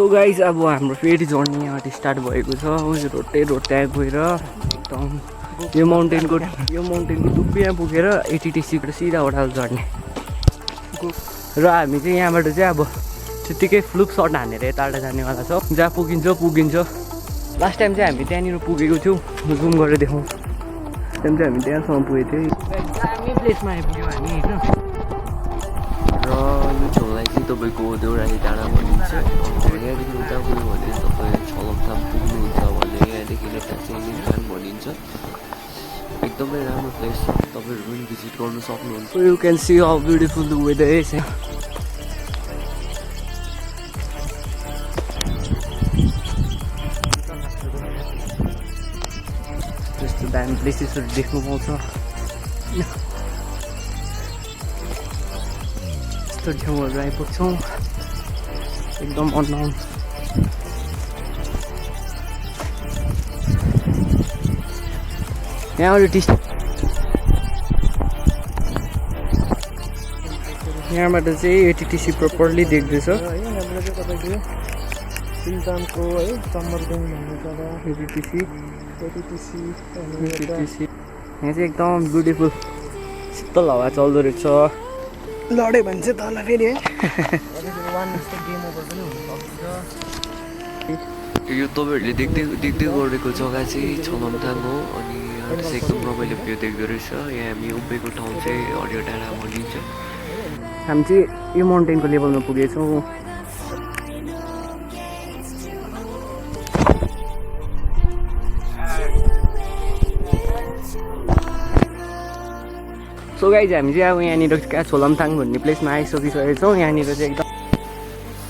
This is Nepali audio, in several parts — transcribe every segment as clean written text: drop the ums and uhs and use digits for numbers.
सो गाइज अब हाम्रो फेरि जर्नी यहाँ स्टार्ट भएको छ रोटे गएर एकदम यो माउन्टेनको दुब्बियाँ पुगेर एटिटिसीबाट सिधा ओह्रालो झर्ने र हामी चाहिँ यहाँबाट चाहिँ अब त्यत्तिकै फ्लुक सर्ट हानेर यताबाट जानेवाला छ जहाँ पुगिन्छ लास्ट टाइम चाहिँ हामी त्यहाँनिर पुगेको थियौँ जुम गरेर देखाउँ टाइम चाहिँ हामी त्यहाँसम्म पुगेको थियौँ दामी प्लेसमा आइपुग्यौँ हामी होइन र यो ठाउँलाई चाहिँ तपाईँको देउराली डाँडा भनिन्छ। यहाँदेखि उता गयो भने तपाईँ छलमथाङ पुग्नुहुन्छ भने यहाँदेखि यता चाहिँ निम्ताङ भनिन्छ। एकदमै राम्रो प्लेस छ, तपाईँहरू पनि भिजिट गर्नु सक्नुहुन्छ। So you can see how beautiful the weather is. त्यस्तो दामी प्लेसेसहरू देख्नु पाउँछ। यस्तो ठाउँहरू आइपुग्छौँ एकदम अननोन। यहाँबाट चाहिँ एटिटिसी प्रपरली देख्दैछ। यहाँबाट चाहिँ तपाईँको सिलतानको है समरगङ भन्ने जग्गा एटिटिसी यहाँ चाहिँ एकदम ब्युटिफुल शीतल हावा चल्दो रहेछ। लड्यो भने चाहिँ तल फेरि है वान जस्तो गेम ओभर पनि हुनसक्छ। यो तपाईँहरूले देख्दै गरेको जग्गा चाहिँ छलमथाङ हो अनि यहाँ चाहिँ एकदम रमाइलो भ्यू देख्दो रहेछ। यहाँ हामी उभिएको ठाउँ चाहिँ हरियो डाँडा भनिन्छ। हामी चाहिँ यो माउन्टेनको लेभलमा पुगेछौँ। सो गाइज हामी चाहिँ अब यहाँनिर क्या छोलमथाङ भन्ने प्लेसमा आइसकिसकेको छौँ। यहाँनिर चाहिँ एकदम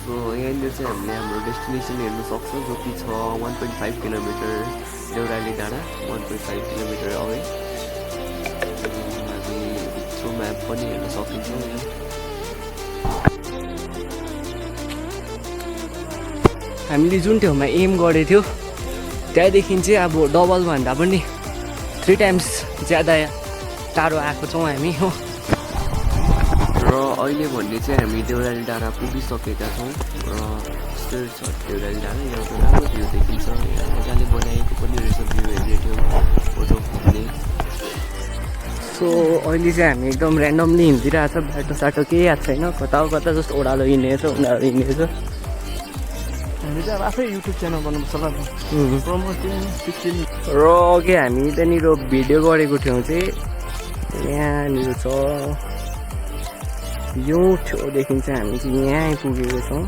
सो यहाँनिर चाहिँ हामीले हाम्रो डेस्टिनेसन हेर्नु सक्छ जो कि छ 1.5 किलोमिटर देउराली डाँडा 1.5 किलोमिटर अवे। हामी थ्रु म्याप पनि हेर्न सकिन्छौँ। हामीले जुन ठाउँमा एम गरेको थियो त्यहाँदेखि चाहिँ अब डबलभन्दा पनि 3 टाइम्स ज्यादा टाढो आएको छौँ हामी हो। र अहिले भन्ने चाहिँ हामी देउराली डाँडा पुगिसकेका छौँ र यस्तो छ देउराली डाँडा। यहाँको राम्रो भ्यू देखिन्छ। यहाँ मजाले बनाएको पनि रहेछ भ्यू हेर्ने थियो फोटो खिच्ने। सो अहिले चाहिँ हामी एकदम ऱ्यान्डमली हिँडिरहेको छ। बाटो साटो केही याद छैन, कता जस्तो ओह्रालो हिँडेको छ। हामी चाहिँ अब आफै युट्युब च्यानल बनाउनुपर्छ ल प्रमोसन 16 र अघि हामी त्यहाँनिर भिडियो गरेको ठाउँ चाहिँ यहाँनिर छ। यो ठाउँदेखि चाहिँ हामी चाहिँ यहाँ आइपुगेको छौँ।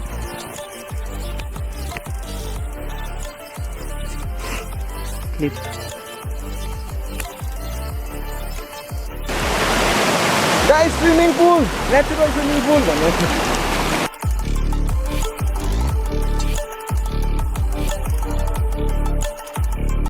Guys swimming pool natural swimming pool भन्नु